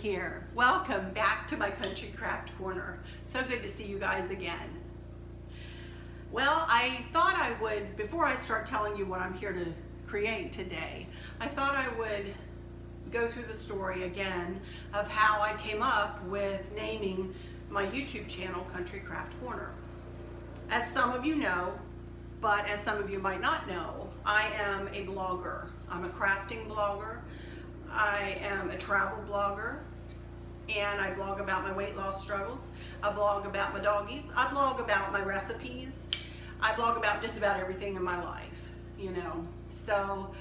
here. Welcome back to my Country Craft Corner. So good to see you guys again. Well, I thought I would, before I start telling you what I'm here to create today, I thought I would go through the story again of how I came up with naming my YouTube channel Country Craft Corner. As some of you know, but as some of you might not know, I am a blogger. I'm a crafting blogger. I am a travel blogger, and I blog about my weight loss struggles. I blog about my doggies. I blog about my recipes. I blog about just about everything in my life, you know. So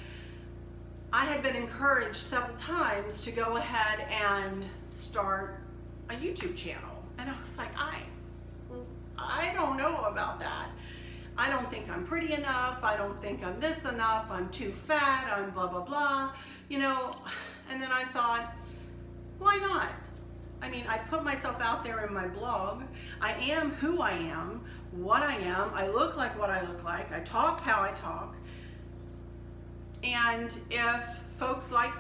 I had been encouraged several times to go ahead and start a YouTube channel. And I was like, I don't know about that. I don't think I'm pretty enough. I don't think I'm this enough. I'm too fat. I'm blah, blah, blah. You know, and then I thought, why not? I mean, I put myself out there in my blog. I am who I am, what I am. I look like what I look like. I talk how I talk. And if folks like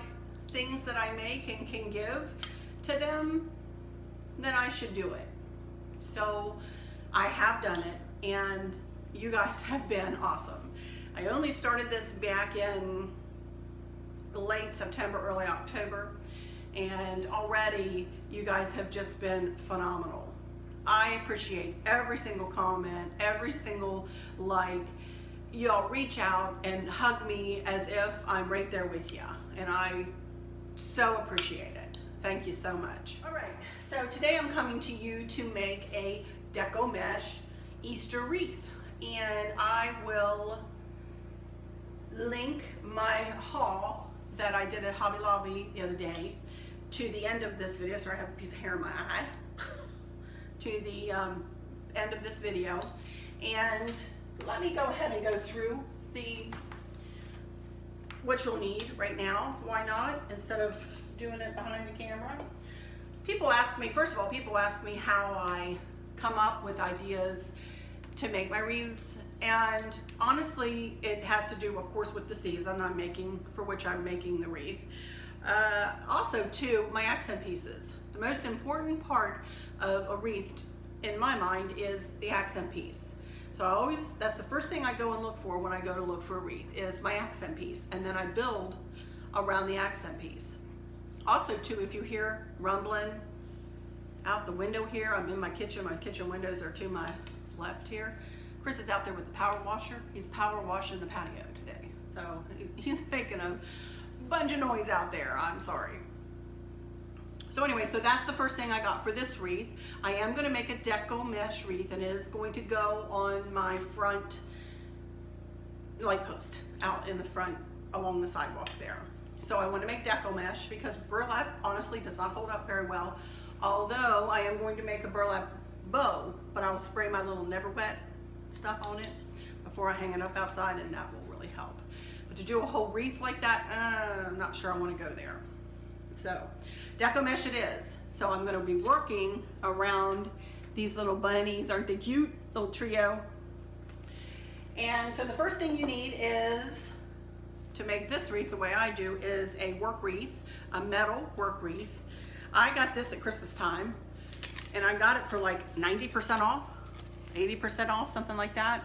things that I make and can give to them, then I should do it. So I have done it, and you guys have been awesome. I only started this back in late September, early October, and already you guys have just been phenomenal. I appreciate every single comment, every single like. Y'all reach out and hug me as if I'm right there with you, and I so appreciate it. Thank you so much. All right, so today I'm coming to you to make a Deco mesh Easter wreath, and I will link my haul that I did at Hobby Lobby the other day to the end of this video. Sorry, I have a piece of hair in my eye. To the end of this video, and let me go ahead and go through what you'll need right now. Why not, instead of doing it behind the camera? People ask me, first of all, people ask me how I come up with ideas to make my wreaths, and honestly it has to do, of course, with the season I'm making, for which I'm making the wreath. Also too, my accent pieces. The most important part of a wreath in my mind is the accent piece. So that's the first thing I go and look for when I go to look for a wreath, is my accent piece, and then I build around the accent piece. Also too, if you hear rumbling out the window here, I'm in my kitchen windows are to my left here. Chris is out there with the power washer. He's power washing the patio today. So he's making a bunch of noise out there. I'm sorry. So anyway, so that's the first thing I got for this wreath. I am going to make a Deco mesh wreath, and it is going to go on my front light post out in the front along the sidewalk there. So I want to make Deco mesh because burlap honestly does not hold up very well. Although I am going to make a burlap bow, but I'll spray my little Never Wet stuff on it before I hang it up outside, and that will really help. But to do a whole wreath like that, I'm not sure I want to go there. So Deco mesh it is. So I'm going to be working around these little bunnies. Aren't they cute? Little trio. And so the first thing you need is, to make this wreath the way I do, is a work wreath, a metal work wreath. I got this at Christmas time, and I got it for like 90% off, 80% off, something like that.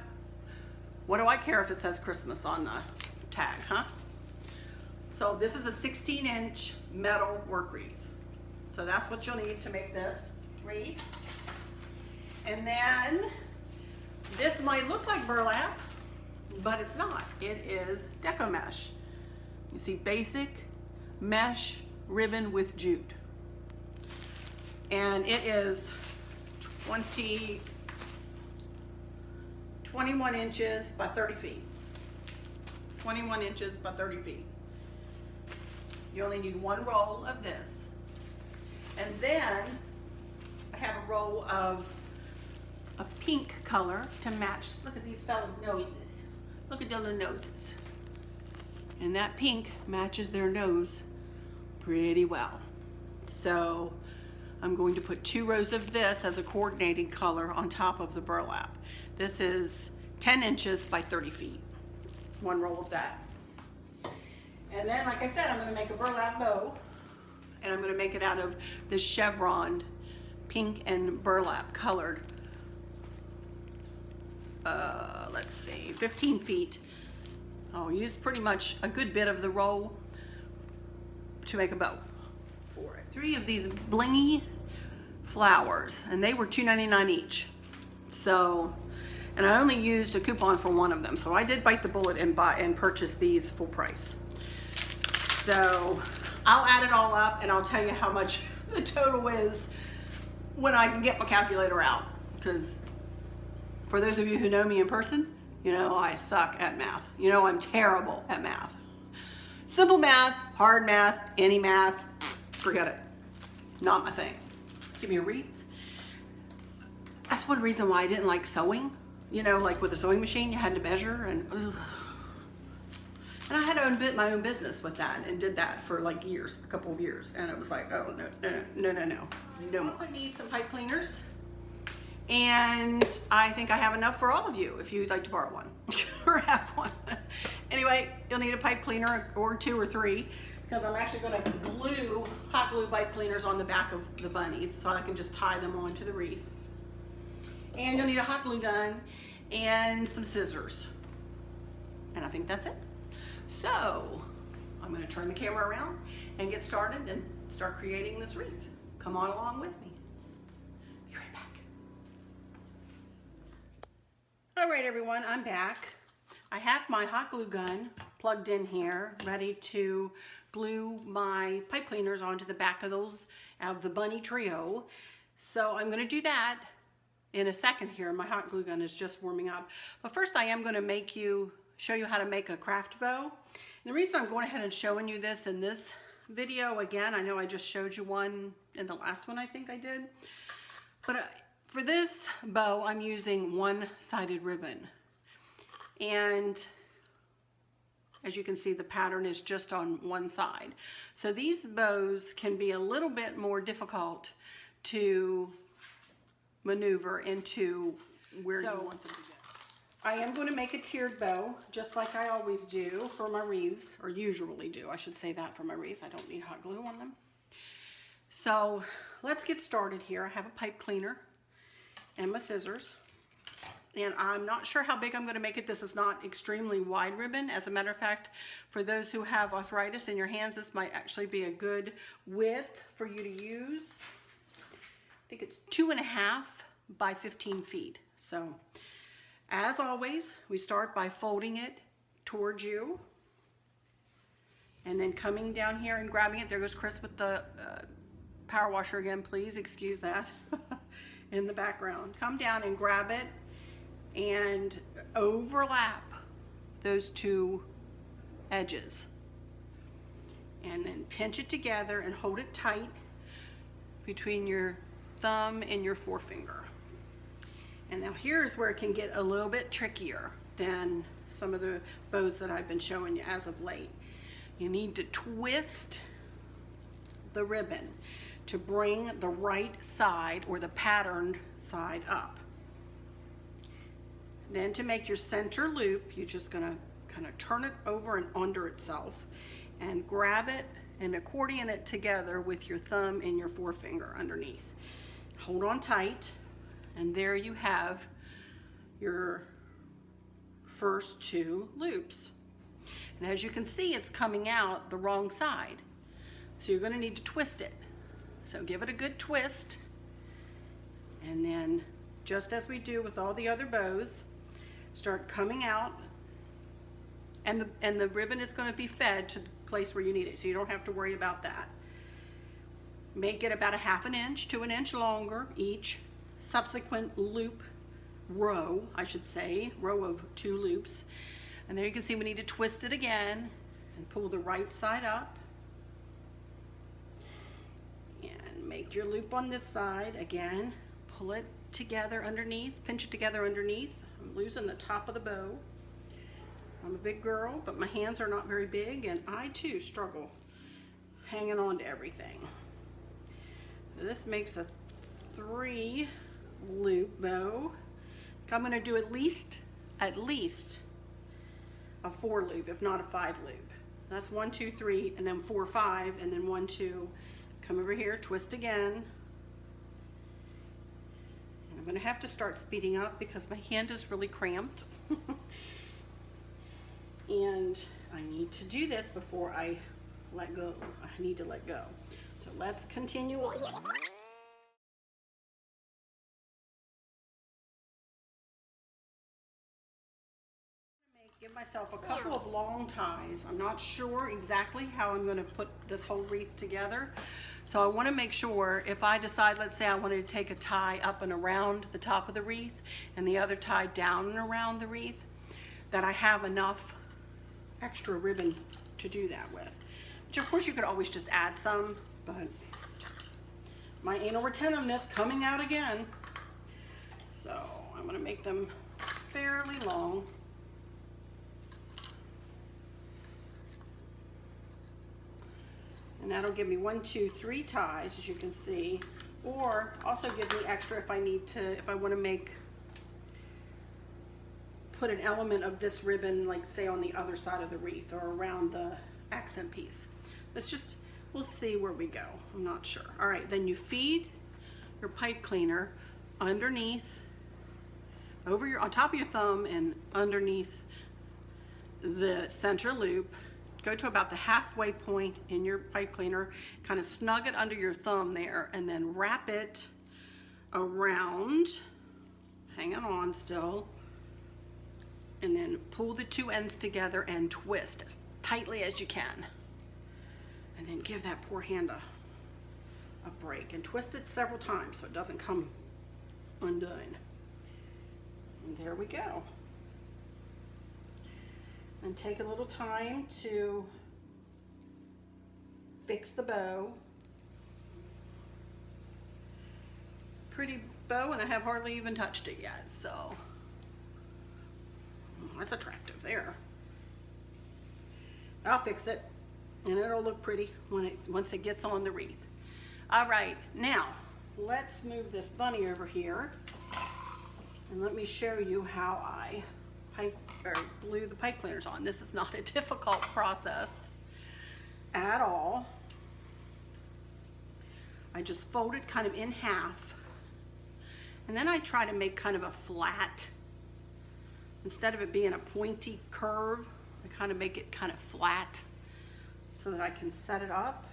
What do I care if it says Christmas on the tag, huh? So this is a 16-inch metal work wreath. So that's what you'll need to make this wreath. And then this might look like burlap, but it's not. It is Deco mesh. You see, basic mesh ribbon with jute. And it is 21 inches by 30 feet. 21 inches by 30 feet. You only need one roll of this. And then I have a roll of a pink color to match. Look at these fellas' noses. Look at their little noses. And that pink matches their nose pretty well. So I'm going to put 2 rows of this as a coordinating color on top of the burlap. This is 10 inches by 30 feet. One roll of that. And then, like I said, I'm going to make a burlap bow. and I'm going to make it out of this chevron pink and burlap colored, let's see, 15 feet. I'll use pretty much a good bit of the roll to make a bow for it. 3 of these blingy flowers, and they were $2.99 each. So, and I only used a coupon for one of them, so I did bite the bullet and buy and purchase these full price. So I'll add it all up and I'll tell you how much the total is when I can get my calculator out, because for those of you who know me in person, you know I suck at math. You know I'm terrible at math. Simple math, hard math, any math, forget it. Not my thing. Give me a wreath. That's one reason why I didn't like sewing. You know, like with a sewing machine, you had to measure, and ugh. And I had my own business with that and did that for like years, a couple of years. And it was like, oh, no. I also need some pipe cleaners. And I think I have enough for all of you if you'd like to borrow one or have one. Anyway, you'll need a pipe cleaner or 2 or 3, because I'm actually going to glue, hot glue pipe cleaners on the back of the bunnies so I can just tie them onto the wreath. And you'll need a hot glue gun and some scissors. And I think that's it. So I'm going to turn the camera around and get started and start creating this wreath. Come on along with me. Be right back. All right, everyone, I'm back. I have my hot glue gun plugged in here, ready to glue my pipe cleaners onto the back of the bunny trio. So I'm going to do that in a second here. My hot glue gun is just warming up. But first I am going to show you how to make a craft bow. And the reason I'm going ahead and showing you this in this video, again, I know I just showed you one in the last one I think I did. But for this bow, I'm using one-sided ribbon. And as you can see, the pattern is just on one side. So these bows can be a little bit more difficult to maneuver into where you want them to go. I am going to make a tiered bow, just like I always do for my wreaths, or usually do. I should say that for my wreaths. I don't need hot glue on them. So let's get started here. I have a pipe cleaner and my scissors. And I'm not sure how big I'm going to make it. This is not extremely wide ribbon. As a matter of fact, for those who have arthritis in your hands, this might actually be a good width for you to use. I think it's 2.5 by 15 feet. So as always, we start by folding it towards you and then coming down here and grabbing it. There goes Chris with the power washer again. Please excuse that in the background. Come down and grab it and overlap those 2 edges. And then pinch it together and hold it tight between your thumb and your forefinger. And now here's where it can get a little bit trickier than some of the bows that I've been showing you as of late. You need to twist the ribbon to bring the right side or the patterned side up. Then to make your center loop, you're just gonna kind of turn it over and under itself and grab it and accordion it together with your thumb and your forefinger underneath. Hold on tight. And there you have your first 2 loops. And as you can see, it's coming out the wrong side. So you're going to need to twist it. So give it a good twist. And then, just as we do with all the other bows, start coming out. And the ribbon is going to be fed to the place where you need it. So you don't have to worry about that. Make it about 1/2 inch to 1 inch longer each subsequent loop row, I should say, row of 2 loops. And there you can see we need to twist it again and pull the right side up and make your loop on this side again. Pull it together underneath, pinch it together underneath. I'm losing the top of the bow. I'm a big girl, but my hands are not very big, and I too struggle hanging on to everything. This makes a 3 loop bow. I'm going to do at least a 4 loop, if not a 5 loop. That's 1, 2, 3, and then 4, 5, and then 1, 2, come over here, twist again. And I'm gonna have to start speeding up because my hand is really cramped. And I need to do this before I let go. I need to let go. So let's continue on. Give myself a couple of long ties. I'm not sure exactly how I'm going to put this whole wreath together. So I want to make sure if I decide, let's say I wanted to take a tie up and around the top of the wreath and the other tie down and around the wreath, that I have enough extra ribbon to do that with. Which of course you could always just add some, but my anal retentiveness coming out again. So I'm going to make them fairly long. And that'll give me 1, 2, 3 ties, as you can see, or also give me extra if I need to, if I want to put an element of this ribbon, like say on the other side of the wreath or around the accent piece. We'll see where we go. I'm not sure. All right, then you feed your pipe cleaner underneath, on top of your thumb and underneath the center loop. Go to about the halfway point in your pipe cleaner, kind of snug it under your thumb there, and then wrap it around, hanging on still, and then pull the two ends together and twist as tightly as you can. And then give that poor hand a break and twist it several times so it doesn't come undone. And there we go. And take a little time to fix the bow. Pretty bow, and I have hardly even touched it yet, so that's attractive there. I'll fix it and it'll look pretty once it gets on the wreath. All right, now let's move this bunny over here and let me show you how I glue the pipe cleaners on. This is not a difficult process at all. I just fold it kind of in half, and then I try to make kind of a flat, instead of it being a pointy curve, I kind of make it kind of flat so that I can set it up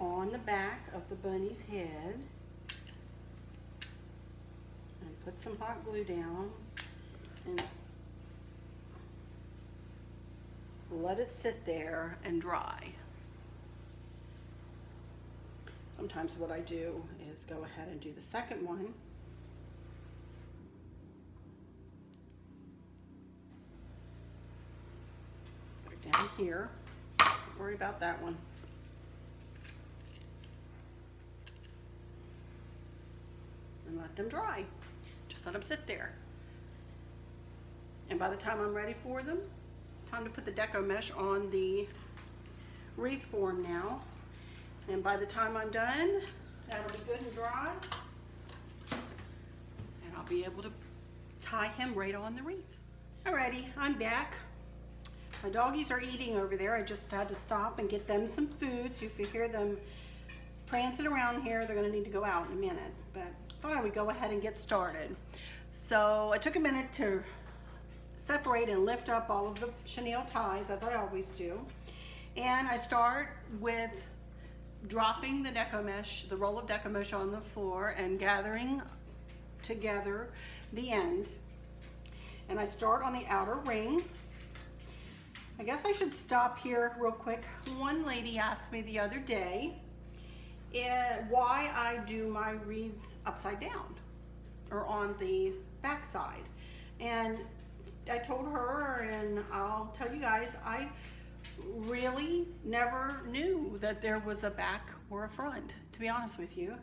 on the back of the bunny's head. And put some hot glue down and let it sit there and dry. Sometimes what I do is go ahead and do the second one. Put it down here. Don't worry about that one. And let them dry. Just let them sit there. And by the time I'm ready for them, time to put the Deco mesh on the wreath form now. And by the time I'm done, that'll be good and dry. And I'll be able to tie him right on the wreath. Alrighty, I'm back. My doggies are eating over there. I just had to stop and get them some food. So if you hear them prancing around here, they're gonna need to go out in a minute. But I thought I would go ahead and get started. So I took a minute to separate and lift up all of the chenille ties, as I always do. And I start with dropping the Deco mesh, the roll of Deco mesh on the floor, and gathering together the end. And I start on the outer ring. I guess I should stop here real quick. One lady asked me the other day why I do my wreaths upside down or on the back side. And I told her, and I'll tell you guys, I really never knew that there was a back or a front, to be honest with you.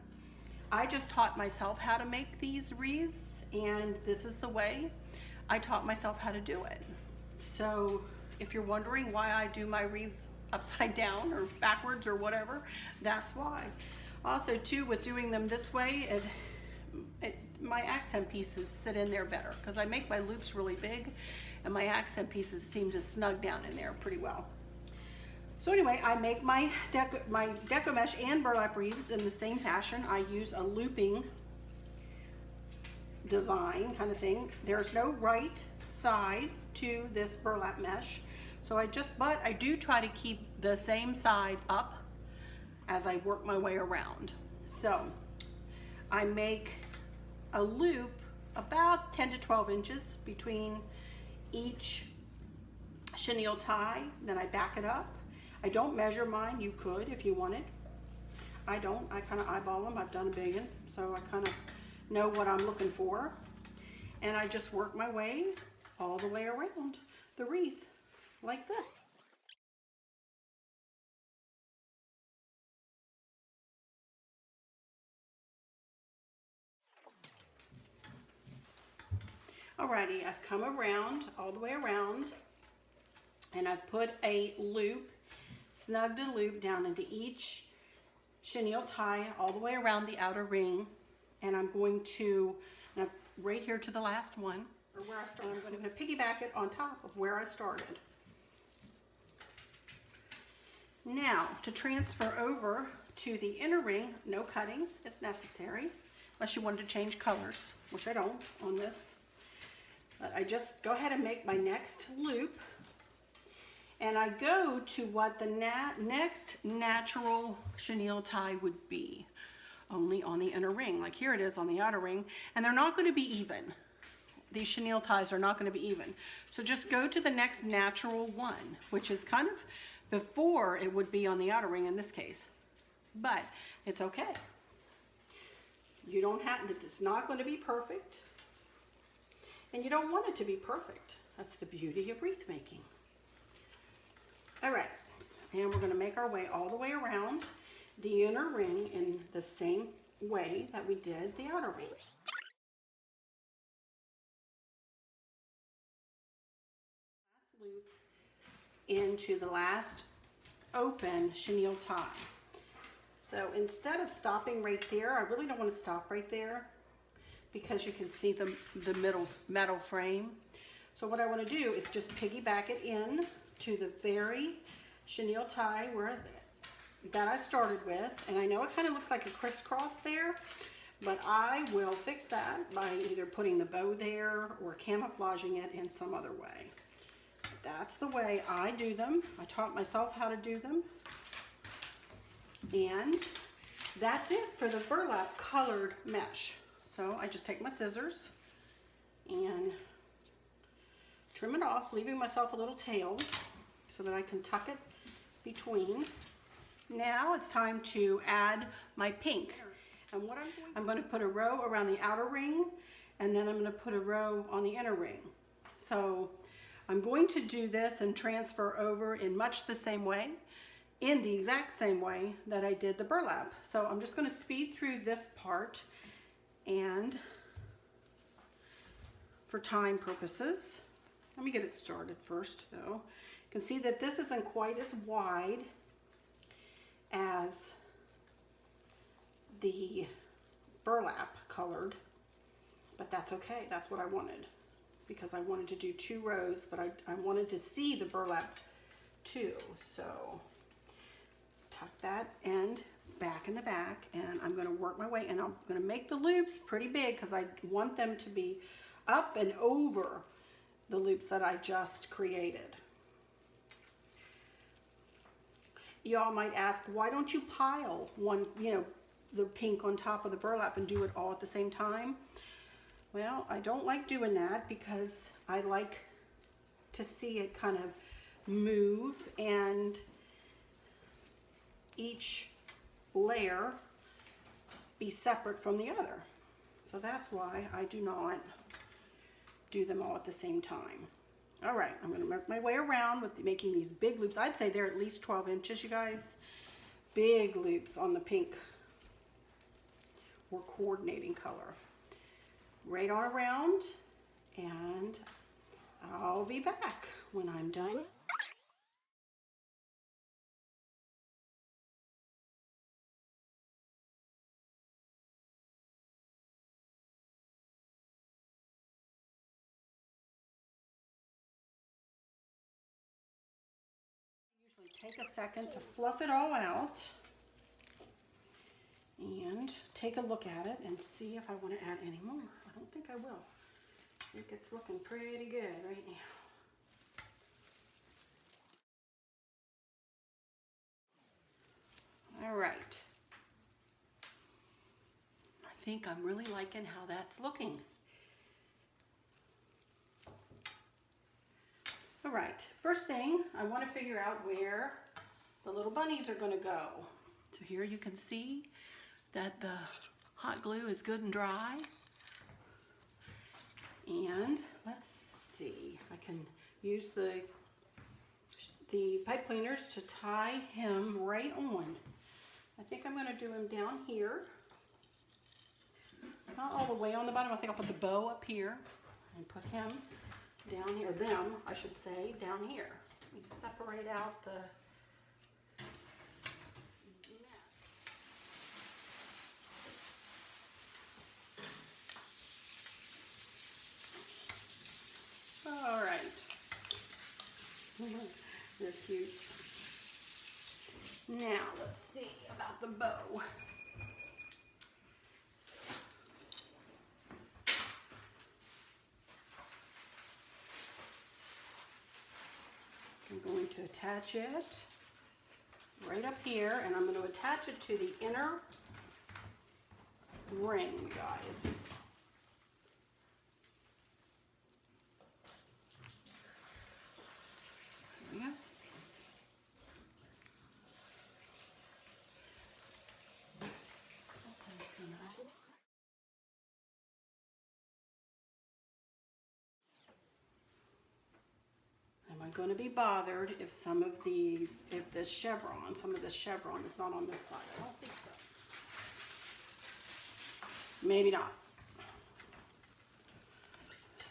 I just taught myself how to make these wreaths, and this is the way I taught myself how to do it. So if you're wondering why I do my wreaths upside down or backwards or whatever, that's why. Also too, with doing them this way, my accent pieces sit in there better because I make my loops really big and my accent pieces seem to snug down in there pretty well. So anyway, I make my deco mesh and burlap wreaths in the same fashion. I use a looping design kind of thing. There's no right side to this burlap mesh. So but I do try to keep the same side up as I work my way around. So I make a loop about 10 to 12 inches between each chenille tie, then I back it up. I don't measure mine. You could if you wanted. I don't. I kind of eyeball them. I've done a billion, so I kind of know what I'm looking for. And I just work my way all the way around the wreath like this. Alrighty, I've come around, all the way around, and I've put a loop, snugged a loop down into each chenille tie all the way around the outer ring. And I'm going to, right here to the last one, or where I started, I'm going to piggyback it on top of where I started. Now, to transfer over to the inner ring, no cutting is necessary, unless you wanted to change colors, which I don't on this. But I just go ahead and make my next loop, and I go to what the next natural chenille tie would be, only on the inner ring. Like here it is on the outer ring, and they're not going to be even. These chenille ties are not going to be even. So just go to the next natural one, which is kind of before it would be on the outer ring in this case. But it's okay. You don't have, it's not going to be perfect. And you don't want it to be perfect. That's the beauty of wreath making. All right, and we're going to make our way all the way around the inner ring in the same way that we did the outer ring. Last loop into the last open chenille tie. So instead of stopping right there, I really don't want to stop right there because you can see the middle metal frame. So what I want to do is just piggyback it in to the very chenille tie that I started with. And I know it kind of looks like a crisscross there, but I will fix that by either putting the bow there or camouflaging it in some other way. That's the way I do them. I taught myself how to do them. And that's it for the burlap colored mesh. So I just take my scissors and trim it off, leaving myself a little tail so that I can tuck it between. Now it's time to add my pink. And what I'm going to put a row around the outer ring, and then I'm going to put a row on the inner ring. So I'm going to do this and transfer over in much the same way, in the exact same way that I did the burlap. So I'm just going to speed through this part, and for time purposes, let me get it started first though. You can see that this isn't quite as wide as the burlap colored, but that's okay. That's what I wanted, because I wanted to do 2 rows, but I wanted to see the burlap too. So tuck that end back in the back, and I'm going to work my way, and I'm going to make the loops pretty big because I want them to be up and over the loops that I just created. Y'all might ask, why don't you pile one, the pink on top of the burlap and do it all at the same time? Well, I don't like doing that because I like to see it kind of move and each layer be separate from the other. So that's why I do not do them all at the same time. All right, I'm going to work my way around with making these big loops. I'd say they're at least 12 inches, you guys. Big loops on the pink or coordinating color. Right on around, and I'll be back when I'm done. take a second to fluff it all out and take a look at it and see if I want to add any more. I don't think I will. I think it's looking pretty good right now. All right. I think I'm really liking how that's looking. All right, first thing, I want to figure out where the little bunnies are going to go. So here you can see that the hot glue is good and dry. And let's see, I can use the pipe cleaners to tie him right on. I think I'm going to do him down here. Not all the way on the bottom. I think I'll put the bow up here and put him down here. Them, I should say, down here. Let me separate out the net. All right. They're cute. Now, let's see about the bow. I'm going to attach it right up here, and I'm going to attach it to the inner ring, guys. There we go. Am I going to be bothered if some of these, if this chevron, some of this chevron is not on this side? I don't think so. Maybe not.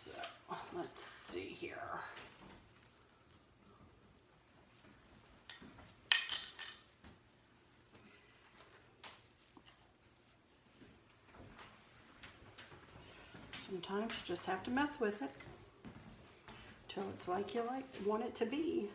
So, let's see here. Sometimes you just have to mess with it till it's like you want it to be.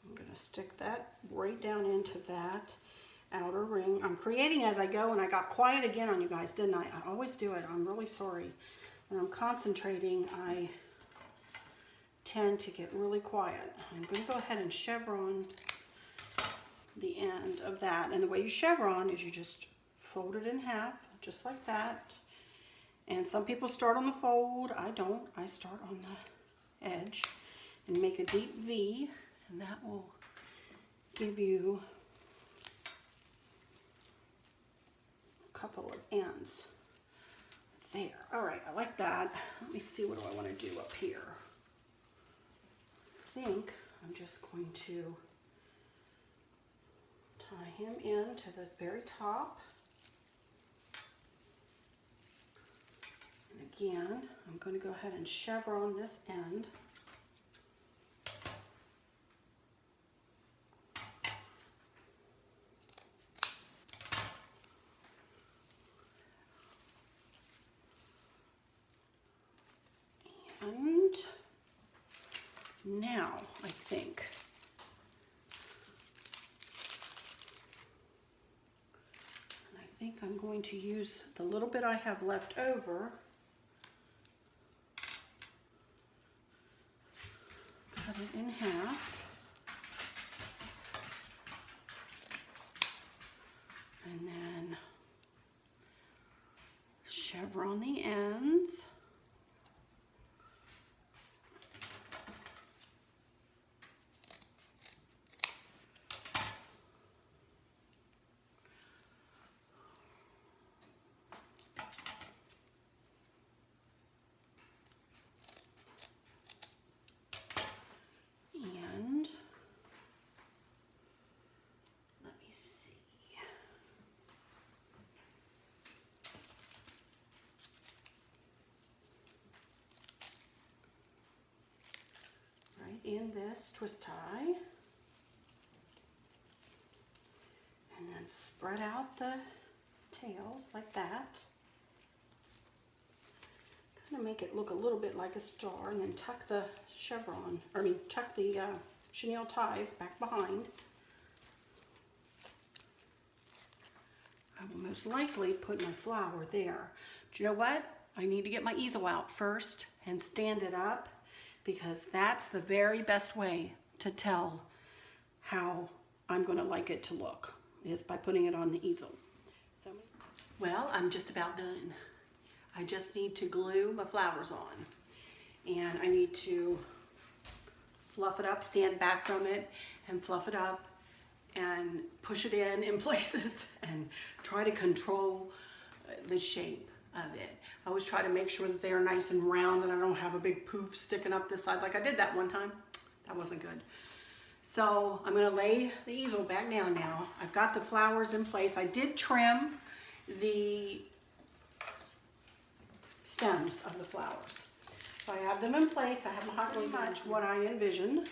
I'm going to stick that right down into that outer ring. I'm creating as I go, and I got quiet again on you guys, didn't I? I always do it. I'm really sorry. When I'm concentrating, I tend to get really quiet. I'm going to go ahead and chevron the end of that. And the way you chevron is you just fold it in half, just like that. And some people start on the fold. I don't. I start on the edge and make a deep V. And that will give you a couple of ends there. All right, I like that. Let me see, what do I want to do up here? I think I'm just going to tie him in to the very top. And again, I'm going to go ahead and chevron this end. And now I think I'm going to use the little bit I have left over, cut it in half, and then chevron the ends. in this twist tie and then spread out the tails like that. Kind of make it look a little bit like a star, and then tuck the tuck the chenille ties back behind. I will most likely put my flower there. But you know what? I need to get my easel out first and stand it up, because that's the very best way to tell how I'm going to like it to look, is by putting it on the easel. So, well, I'm just about done. I just need to glue my flowers on, and I need to fluff it up, stand back from it and fluff it up and push it in places and try to control the shape of it. I always try to make sure that they are nice and round and I don't have a big poof sticking up this side like I did that one time. That wasn't good. So I'm going to lay the easel back down now. I've got the flowers in place. I did trim the stems of the flowers. So I have them in place. I haven't hot really much what I envisioned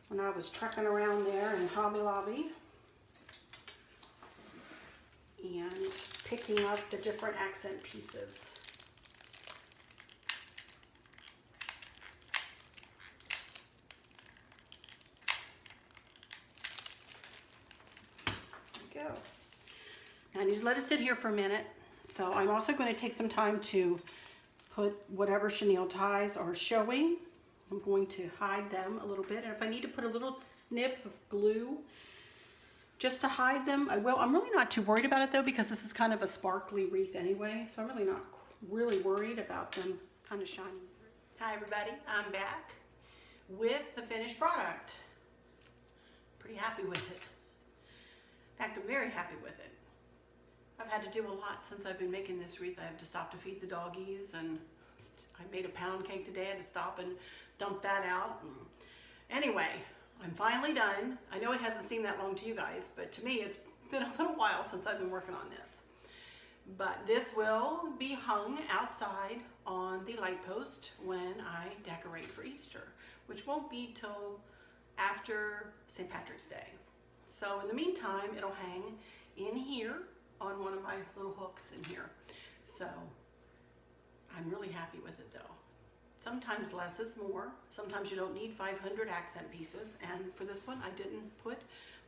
when I was trekking around there in Hobby Lobby and picking up the different accent pieces. There we go. Now I need to let it sit here for a minute. So I'm also going to take some time to put whatever chenille ties are showing. I'm going to hide them a little bit, and if I need to put a little snip of glue just to hide them, I will. I'm really not too worried about it though, because this is kind of a sparkly wreath anyway, so I'm really not worried about them kind of shining through. Hi everybody, I'm back with the finished product. Pretty happy with it. In fact, I'm very happy with it. I've had to do a lot since I've been making this wreath. I have to stop to feed the doggies, and I made a pound cake today. I had to stop and dump that out. Anyway, I'm finally done. I know it hasn't seemed that long to you guys, but to me it's been a little while since I've been working on this. But this will be hung outside on the light post when I decorate for Easter, which won't be till after St. Patrick's Day. So in the meantime, it'll hang in here on one of my little hooks in here. So I'm really happy with it though. Sometimes less is more. Sometimes you don't need 500 accent pieces, and for this one I didn't put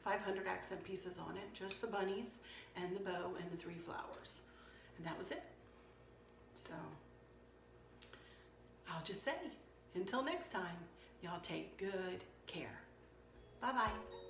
500 accent pieces on it, just the bunnies and the bow and the 3 flowers, and that was it. So I'll just say, until next time, y'all take good care. Bye bye.